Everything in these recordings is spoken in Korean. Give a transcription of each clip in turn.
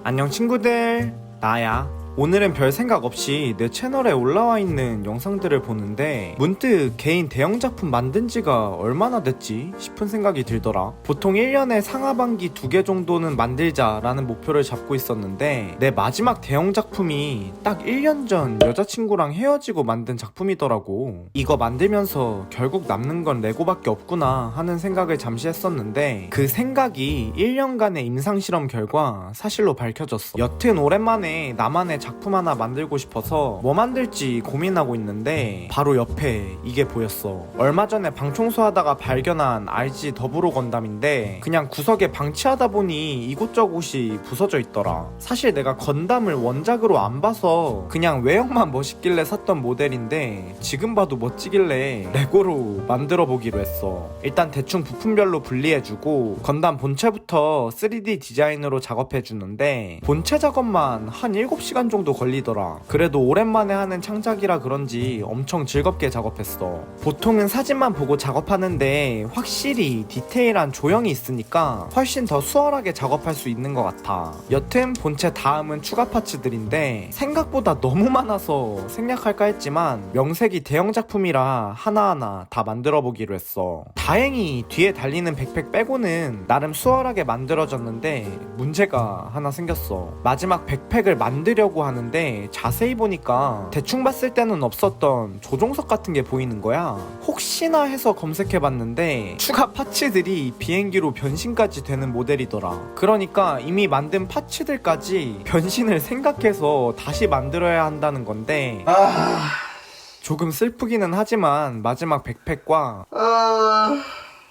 안녕 친구들, 나야. 오늘은 별 생각 없이 내 채널에 올라와 있는 영상들을 보는데 문득 개인 대형 작품 만든 지가 얼마나 됐지 싶은 생각이 들더라. 보통 1년에 상하반기 2개 정도는 만들자라는 목표를 잡고 있었는데 내 마지막 대형 작품이 딱 1년 전 여자친구랑 헤어지고 만든 작품이더라고. 이거 만들면서 결국 남는 건 레고밖에 없구나 하는 생각을 잠시 했었는데 그 생각이 1년간의 임상실험 결과 사실로 밝혀졌어. 여튼 오랜만에 나만의 작품 하나 만들고 싶어서 뭐 만들지 고민하고 있는데 바로 옆에 이게 보였어. 얼마 전에 방 청소하다가 발견한 RG 더블오 건담인데 그냥 구석에 방치하다 보니 이곳저곳이 부서져 있더라. 사실 내가 건담을 원작으로 안 봐서 그냥 외형만 멋있길래 샀던 모델인데 지금 봐도 멋지길래 레고로 만들어 보기로 했어. 일단 대충 부품별로 분리해주고 건담 본체부터 3D 디자인으로 작업해주는데 본체 작업만 한 7시간 정도 걸리더라. 그래도 오랜만에 하는 창작이라 그런지 엄청 즐겁게 작업했어. 보통은 사진만 보고 작업하는데 확실히 디테일한 조형이 있으니까 훨씬 더 수월하게 작업할 수 있는 것 같아. 여튼 본체 다음은 추가 파츠들인데 생각보다 너무 많아서 생략할까 했지만 명색이 대형 작품이라 하나하나 다 만들어 보기로 했어. 다행히 뒤에 달리는 백팩 빼고는 나름 수월하게 만들어졌는데 문제가 하나 생겼어. 마지막 백팩을 만들려고 하는데 자세히 보니까 대충 봤을 때는 없었던 조종석 같은 게 보이는 거야. 혹시나 해서 검색해봤는데 추가 파츠들이 비행기로 변신까지 되는 모델이더라. 그러니까 이미 만든 파츠들까지 변신을 생각해서 다시 만들어야 한다는 건데 조금 슬프기는 하지만 마지막 백팩과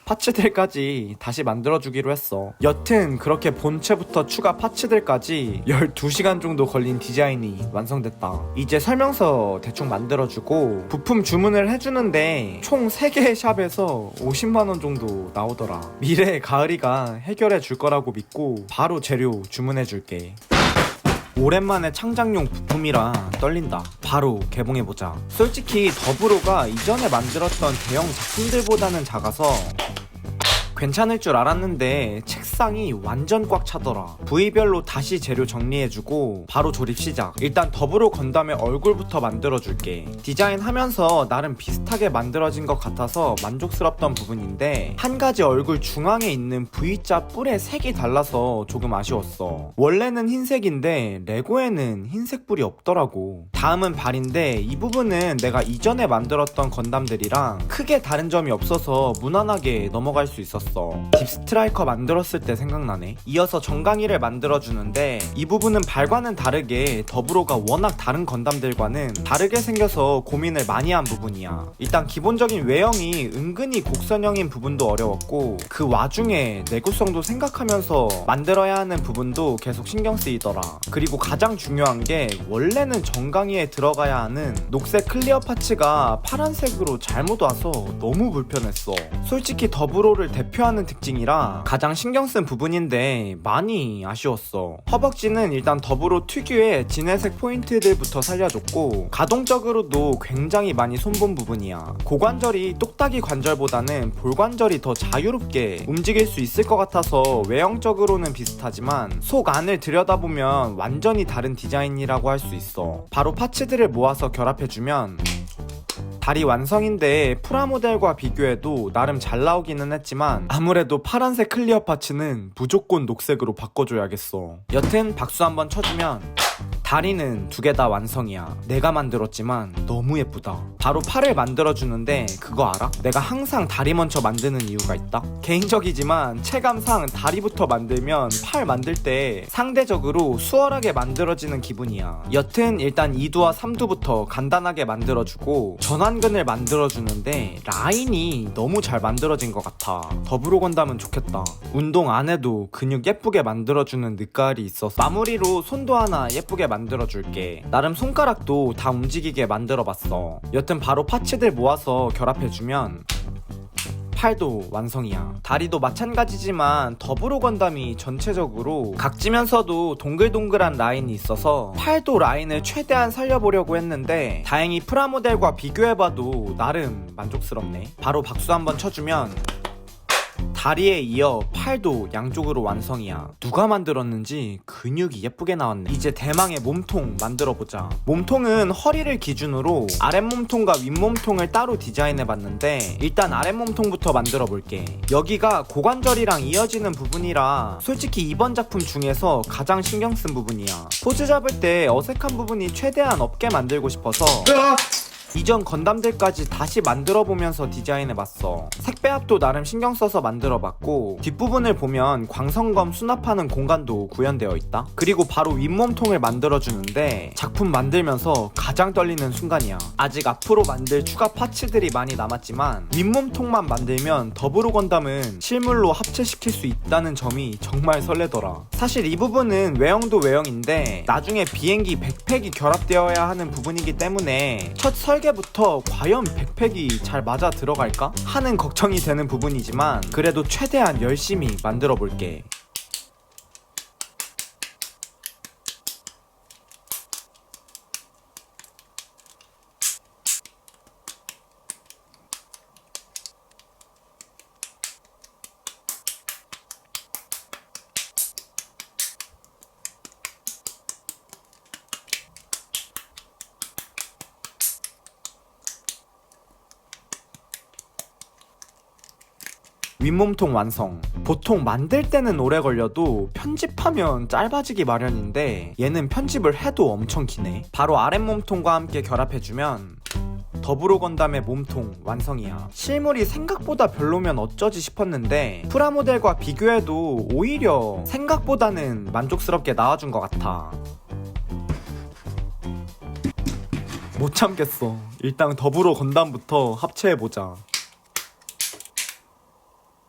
파츠들까지 다시 만들어주기로 했어. 여튼 그렇게 본체부터 추가 파츠들까지 12시간 정도 걸린 디자인이 완성됐다. 이제 설명서 대충 만들어주고 부품 주문을 해주는데 총 3개의 샵에서 50만원 정도 나오더라. 미래의 가을이가 해결해 줄 거라고 믿고 바로 재료 주문해줄게. 오랜만에 창작용 부품이라 떨린다. 바로 개봉해보자. 솔직히 더블오가 이전에 만들었던 대형 작품들보다는 작아서 괜찮을 줄 알았는데 책상이 완전 꽉 차더라. 부위별로 다시 재료 정리해주고 바로 조립 시작. 일단 더블오 건담의 얼굴부터 만들어줄게. 디자인하면서 나름 비슷하게 만들어진 것 같아서 만족스럽던 부분인데 한 가지 얼굴 중앙에 있는 V자 뿔의 색이 달라서 조금 아쉬웠어. 원래는 흰색인데 레고에는 흰색 뿔이 없더라고. 다음은 발인데 이 부분은 내가 이전에 만들었던 건담들이랑 크게 다른 점이 없어서 무난하게 넘어갈 수 있었어. 딥스트라이커 만들었을 때 생각나네. 이어서 정강이를 만들어주는데 이 부분은 발과는 다르게 더블오가 워낙 다른 건담들과는 다르게 생겨서 고민을 많이 한 부분이야. 일단 기본적인 외형이 은근히 곡선형인 부분도 어려웠고 그 와중에 내구성도 생각하면서 만들어야 하는 부분도 계속 신경 쓰이더라. 그리고 가장 중요한 게 원래는 정강이에 들어가야 하는 녹색 클리어 파츠가 파란색으로 잘못 와서 너무 불편했어. 솔직히 더블오를 대표하는 특징이라 가장 신경 쓴 부분인데 많이 아쉬웠어. 허벅지는 일단 더블오 특유의 진회색 포인트들부터 살려줬고 가동적으로도 굉장히 많이 손본 부분이야. 고관절이 똑딱이 관절보다는 볼관절이 더 자유롭게 움직일 수 있을 것 같아서 외형적으로는 비슷하지만 속 안을 들여다보면 완전히 다른 디자인이라고 할 수 있어. 바로 파츠들을 모아서 결합해주면 다리 완성인데 프라모델과 비교해도 나름 잘 나오기는 했지만 아무래도 파란색 클리어 파츠는 무조건 녹색으로 바꿔줘야겠어. 여튼 박수 한번 쳐주면 다리는 2개 다 완성이야. 내가 만들었지만 너무 예쁘다. 바로 팔을 만들어주는데 그거 알아? 내가 항상 다리 먼저 만드는 이유가 있다? 개인적이지만 체감상 다리부터 만들면 팔 만들 때 상대적으로 수월하게 만들어지는 기분이야. 여튼 일단 2두와 3두부터 간단하게 만들어주고 전완근을 만들어주는데 라인이 너무 잘 만들어진 것 같아. 더블오 건담은 좋겠다. 운동 안 해도 근육 예쁘게 만들어주는 느깔이 있어서 마무리로 손도 하나 예쁘게 만들어줄게. 나름 손가락도 다 움직이게 만들어봤어. 여튼 바로 파츠들 모아서 결합해주면 팔도 완성이야. 다리도 마찬가지지만 더블오 건담이 전체적으로 각지면서도 동글동글한 라인이 있어서 팔도 라인을 최대한 살려보려고 했는데 다행히 프라모델과 비교해봐도 나름 만족스럽네. 바로 박수 한번 쳐주면 다리에 이어 팔도 양쪽으로 완성이야. 누가 만들었는지 근육이 예쁘게 나왔네. 이제 대망의 몸통 만들어보자. 몸통은 허리를 기준으로 아랫몸통과 윗몸통을 따로 디자인해봤는데 일단 아랫몸통부터 만들어볼게. 여기가 고관절이랑 이어지는 부분이라 솔직히 이번 작품 중에서 가장 신경 쓴 부분이야. 포즈 잡을 때 어색한 부분이 최대한 없게 만들고 싶어서 이전 건담들까지 다시 만들어보면서 디자인해봤어. 색배합도 나름 신경써서 만들어봤고 뒷부분을 보면 광선검 수납하는 공간도 구현되어 있다. 그리고 바로 윗몸통을 만들어주는데 작품 만들면서 가장 떨리는 순간이야. 아직 앞으로 만들 추가 파츠들이 많이 남았지만 윗몸통만 만들면 더블로 건담은 실물로 합체시킬 수 있다는 점이 정말 설레더라. 사실 이 부분은 외형도 외형인데 나중에 비행기 백팩이 결합되어야 하는 부분이기 때문에 첫 설계부터 과연 백팩이 잘 맞아 들어갈까? 하는 걱정이 되는 부분이지만 그래도 최대한 열심히 만들어 볼게. 윗몸통 완성. 보통 만들 때는 오래 걸려도 편집하면 짧아지기 마련인데 얘는 편집을 해도 엄청 기네. 바로 아랫몸통과 함께 결합해주면 더불어 건담의 몸통 완성이야. 실물이 생각보다 별로면 어쩌지 싶었는데 프라모델과 비교해도 오히려 생각보다는 만족스럽게 나와준 것 같아. 못 참겠어. 일단 더불어 건담부터 합체해보자.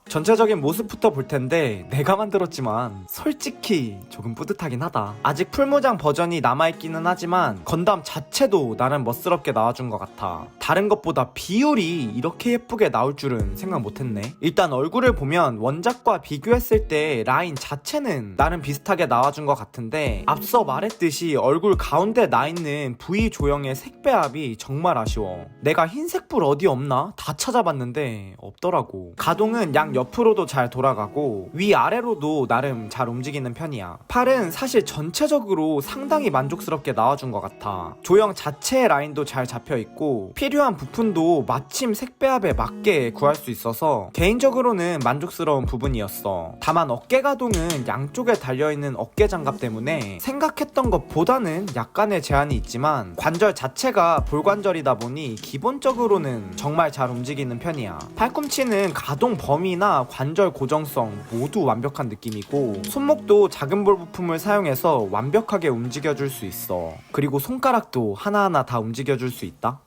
전체적인 모습부터 볼 텐데 내가 만들었지만 솔직히 조금 뿌듯하긴 하다. 아직 풀무장 버전이 남아있기는 하지만 건담 자체도 나름 멋스럽게 나와준 것 같아. 다른 것보다 비율이 이렇게 예쁘게 나올 줄은 생각 못했네. 일단 얼굴을 보면 원작과 비교했을 때 라인 자체는 나름 비슷하게 나와준 것 같은데 앞서 말했듯이 얼굴 가운데 나있는 V 조형의 색배합이 정말 아쉬워. 내가 흰색 불 어디 없나? 다 찾아봤는데 없더라고. 가동은 양 옆으로도 잘 돌아가고 위아래로도 나름 잘 움직이는 편이야. 팔은 사실 전체적으로 상당히 만족스럽게 나와준 것 같아. 조형 자체의 라인도 잘 잡혀있고 필요한 부품도 마침 색배합에 맞게 구할 수 있어서 개인적으로는 만족스러운 부분이었어. 다만 어깨 가동은 양쪽에 달려있는 어깨 장갑 때문에 생각했던 것보다는 약간의 제한이 있지만 관절 자체가 볼관절이다 보니 기본적으로는 정말 잘 움직이는 편이야. 팔꿈치는 가동 범위나 관절 고정성 모두 완벽한 느낌이고 손목도 작은 볼 부품을 사용해서 완벽하게 움직여줄 수 있어. 그리고 손가락도 하나하나 다 움직여줄 수 있다.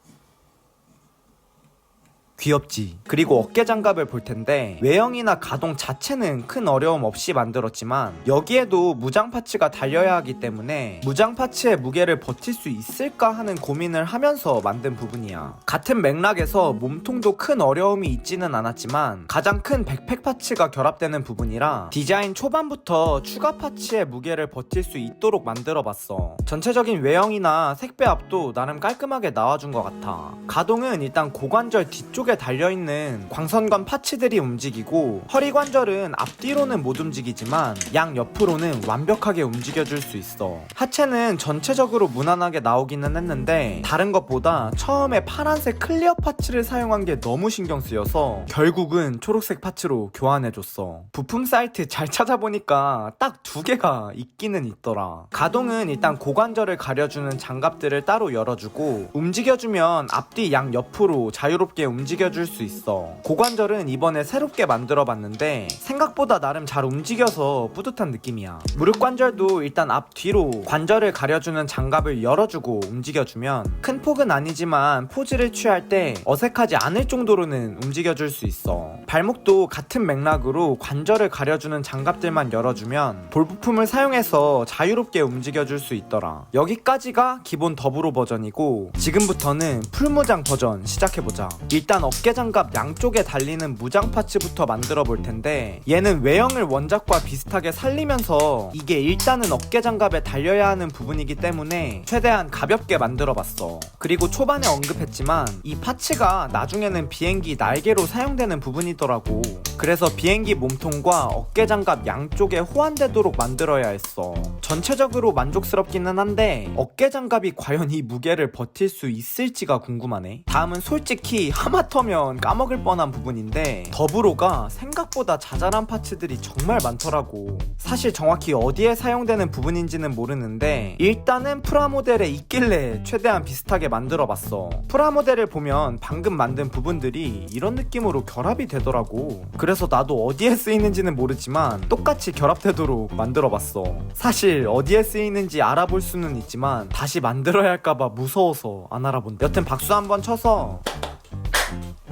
귀엽지? 그리고 어깨 장갑을 볼 텐데 외형이나 가동 자체는 큰 어려움 없이 만들었지만 여기에도 무장 파츠가 달려야 하기 때문에 무장 파츠의 무게를 버틸 수 있을까 하는 고민을 하면서 만든 부분이야. 같은 맥락에서 몸통도 큰 어려움이 있지는 않았지만 가장 큰 백팩 파츠가 결합되는 부분이라 디자인 초반부터 추가 파츠의 무게를 버틸 수 있도록 만들어봤어. 전체적인 외형이나 색배합도 나름 깔끔하게 나와준 것 같아. 가동은 일단 고관절 뒤쪽에 달려있는 광선검 파츠들이 움직이고 허리 관절은 앞뒤로는 못 움직이지만 양 옆으로는 완벽하게 움직여줄 수 있어. 하체는 전체적으로 무난하게 나오기는 했는데 다른 것보다 처음에 파란색 클리어 파츠를 사용한 게 너무 신경 쓰여서 결국은 초록색 파츠로 교환해줬어. 부품 사이트 잘 찾아보니까 딱 2개가 있기는 있더라. 가동은 일단 고관절을 가려주는 장갑들을 따로 열어주고 움직여주면 앞뒤 양 옆으로 자유롭게 움직여줄 수 있어. 고관절은 이번에 새롭게 만들어봤는데 생각보다 나름 잘 움직여서 뿌듯한 느낌이야. 무릎 관절도 일단 앞뒤로 관절을 가려주는 장갑을 열어주고 움직여주면 큰 폭은 아니지만 포즈를 취할 때 어색하지 않을 정도로는 움직여줄 수 있어. 발목도 같은 맥락으로 관절을 가려주는 장갑들만 열어주면 볼 부품을 사용해서 자유롭게 움직여줄 수 있더라. 여기까지가 기본 더블로 버전이고 지금부터는 풀무장 버전 시작해보자. 일단 어깨 장갑 양쪽에 달리는 무장 파츠부터 만들어 볼 텐데 얘는 외형을 원작과 비슷하게 살리면서 이게 일단은 어깨 장갑에 달려야 하는 부분이기 때문에 최대한 가볍게 만들어 봤어. 그리고 초반에 언급했지만 이 파츠가 나중에는 비행기 날개로 사용되는 부분이더라고. 그래서 비행기 몸통과 어깨 장갑 양쪽에 호환되도록 만들어야 했어. 전체적으로 만족스럽기는 한데 어깨 장갑이 과연 이 무게를 버틸 수 있을지가 궁금하네. 다음은 솔직히 하마터면 까먹을 뻔한 부분인데 더불어가 생각보다 자잘한 파츠들이 정말 많더라고. 사실 정확히 어디에 사용되는 부분인지는 모르는데 일단은 프라모델에 있길래 최대한 비슷하게 만들어봤어. 프라모델을 보면 방금 만든 부분들이 이런 느낌으로 결합이 되더라고. 그래서 나도 어디에 쓰이는지는 모르지만 똑같이 결합되도록 만들어봤어. 사실 어디에 쓰이는지 알아볼 수는 있지만 다시 만들어야 할까봐 무서워서 안 알아본다. 여튼 박수 한번 쳐서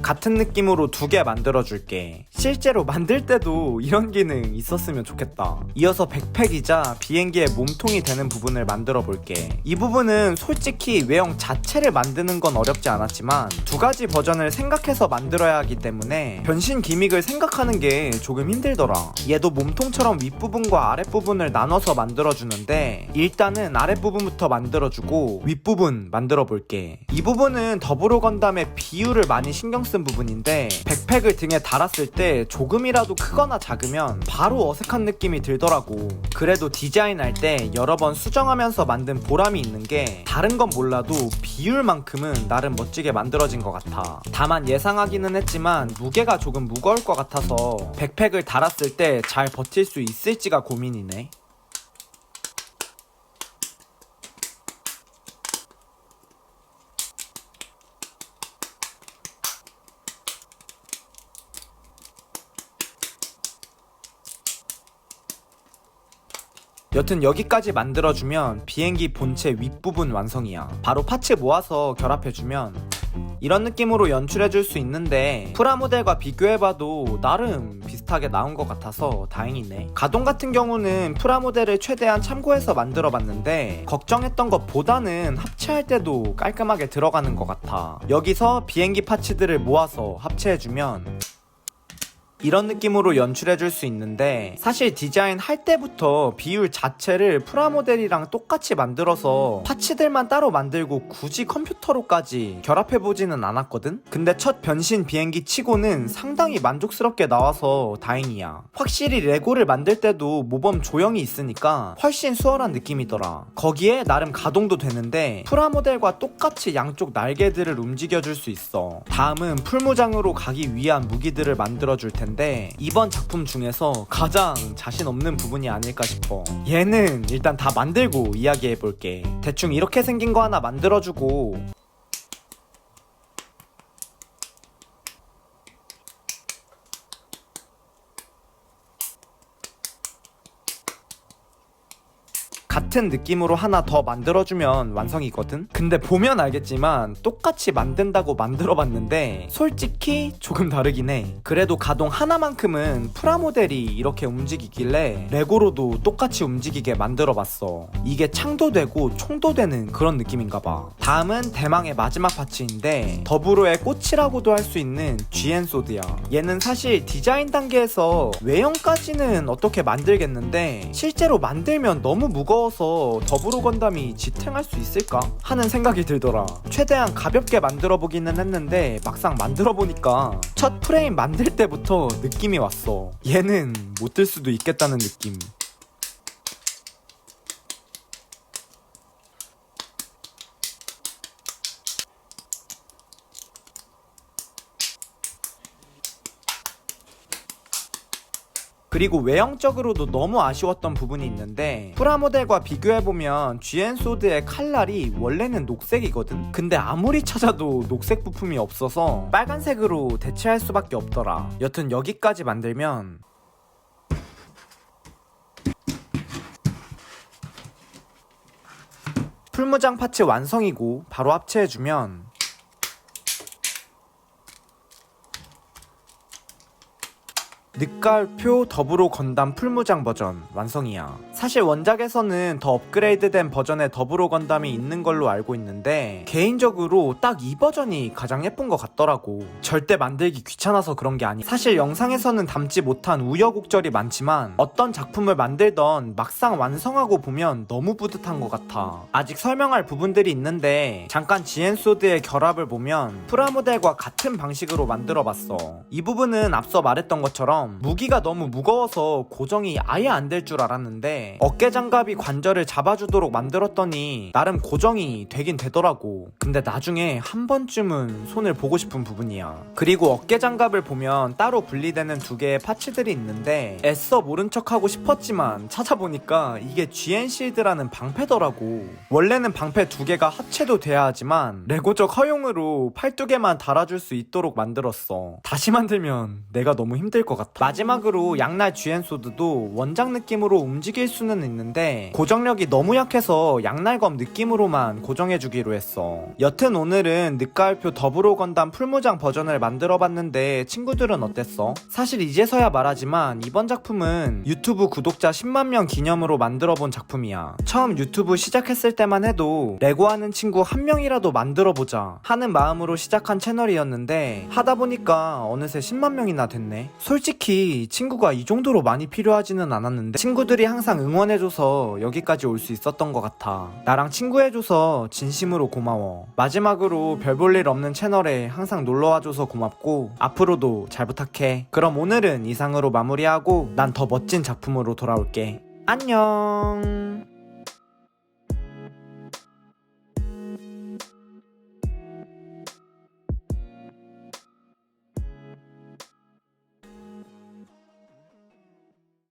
같은 느낌으로 2개 만들어줄게. 실제로 만들 때도 이런 기능 있었으면 좋겠다. 이어서 백팩이자 비행기의 몸통이 되는 부분을 만들어 볼게. 이 부분은 솔직히 외형 자체를 만드는 건 어렵지 않았지만 2가지 버전을 생각해서 만들어야 하기 때문에 변신 기믹을 생각하는 게 조금 힘들더라. 얘도 몸통처럼 윗부분과 아랫부분을 나눠서 만들어주는데 일단은 아랫부분부터 만들어주고 윗부분 만들어 볼게. 이 부분은 더불어 건담의 비율을 많이 신경 쓴 부분인데 백팩을 등에 달았을 때 조금이라도 크거나 작으면 바로 어색한 느낌이 들더라고. 그래도 디자인할 때 여러 번 수정하면서 만든 보람이 있는 게 다른 건 몰라도 비율만큼은 나름 멋지게 만들어진 것 같아. 다만 예상하기는 했지만 무게가 조금 무거울 것 같아서 백팩을 달았을 때 잘 버틸 수 있을지가 고민이네. 여튼 여기까지 만들어주면 비행기 본체 윗부분 완성이야. 바로 파츠 모아서 결합해주면 이런 느낌으로 연출해줄 수 있는데 프라모델과 비교해봐도 나름 비슷하게 나온 것 같아서 다행이네. 가동 같은 경우는 프라모델을 최대한 참고해서 만들어봤는데 걱정했던 것보다는 합체할 때도 깔끔하게 들어가는 것 같아. 여기서 비행기 파츠들을 모아서 합체해주면 이런 느낌으로 연출해줄 수 있는데 사실 디자인 할 때부터 비율 자체를 프라모델이랑 똑같이 만들어서 파츠들만 따로 만들고 굳이 컴퓨터로까지 결합해보지는 않았거든? 근데 첫 변신 비행기 치고는 상당히 만족스럽게 나와서 다행이야. 확실히 레고를 만들 때도 모범 조형이 있으니까 훨씬 수월한 느낌이더라. 거기에 나름 가동도 되는데 프라모델과 똑같이 양쪽 날개들을 움직여줄 수 있어. 다음은 풀무장으로 가기 위한 무기들을 만들어줄 텐데 이번 작품 중에서 가장 자신 없는 부분이 아닐까 싶어. 얘는 일단 다 만들고 이야기해볼게. 대충 이렇게 생긴 거 하나 만들어주고 같은 느낌으로 하나 더 만들어주면 완성이거든? 근데 보면 알겠지만 똑같이 만든다고 만들어봤는데 솔직히 조금 다르긴 해. 그래도 가동 하나만큼은 프라모델이 이렇게 움직이길래 레고로도 똑같이 움직이게 만들어봤어. 이게 창도 되고 총도 되는 그런 느낌인가봐. 다음은 대망의 마지막 파츠인데 더불어의 꽃이라고도 할 수 있는 GN소드야. 얘는 사실 디자인 단계에서 외형까지는 어떻게 만들겠는데 실제로 만들면 너무 무거워서 더불어 건담이 지탱할 수 있을까? 하는 생각이 들더라. 최대한 가볍게 만들어 보기는 했는데 막상 만들어 보니까 첫 프레임 만들 때부터 느낌이 왔어. 얘는 못 들 수도 있겠다는 느낌. 그리고 외형적으로도 너무 아쉬웠던 부분이 있는데 프라모델과 비교해보면 GN소드의 칼날이 원래는 녹색이거든? 근데 아무리 찾아도 녹색 부품이 없어서 빨간색으로 대체할 수밖에 없더라. 여튼 여기까지 만들면 풀무장 파츠 완성이고 바로 합체해주면 늦가을표 더불어 건담 풀무장 버전 완성이야. 사실 원작에서는 더 업그레이드된 버전의 더불어 건담이 있는 걸로 알고 있는데 개인적으로 딱 이 버전이 가장 예쁜 것 같더라고. 절대 만들기 귀찮아서 그런 게 아니. 사실 영상에서는 담지 못한 우여곡절이 많지만 어떤 작품을 만들던 막상 완성하고 보면 너무 뿌듯한 것 같아. 아직 설명할 부분들이 있는데 잠깐 지엔소드의 결합을 보면 프라모델과 같은 방식으로 만들어봤어. 이 부분은 앞서 말했던 것처럼 무기가 너무 무거워서 고정이 아예 안 될 줄 알았는데 어깨 장갑이 관절을 잡아주도록 만들었더니 나름 고정이 되긴 되더라고. 근데 나중에 한 번쯤은 손을 보고 싶은 부분이야. 그리고 어깨 장갑을 보면 따로 분리되는 두 개의 파츠들이 있는데 애써 모른 척하고 싶었지만 찾아보니까 이게 GN실드라는 방패더라고. 원래는 방패 두 개가 합체도 돼야 하지만 레고적 허용으로 팔뚝에만 달아줄 수 있도록 만들었어. 다시 만들면 내가 너무 힘들 것 같아. 마지막으로 양날 GN소드도 원작 느낌으로 움직일 수는 있는데 고정력이 너무 약해서 양날검 느낌으로만 고정해주기로 했어. 여튼 오늘은 늦가을표 더불어 건담 풀무장 버전을 만들어봤는데 친구들은 어땠어? 사실 이제서야 말하지만 이번 작품은 유튜브 구독자 10만 명 기념으로 만들어본 작품이야. 처음 유튜브 시작했을 때만 해도 레고 하는 친구 한 명이라도 만들어보자 하는 마음으로 시작한 채널이었는데 하다보니까 어느새 10만 명이나 됐네. 솔직히 친구가 이 정도로 많이 필요하지는 않았는데 친구들이 항상 응원해줘서 여기까지 올 수 있었던 것 같아. 나랑 친구해줘서 진심으로 고마워. 마지막으로 별 볼 일 없는 채널에 항상 놀러와줘서 고맙고 앞으로도 잘 부탁해. 그럼 오늘은 이상으로 마무리하고 난 더 멋진 작품으로 돌아올게. 안녕.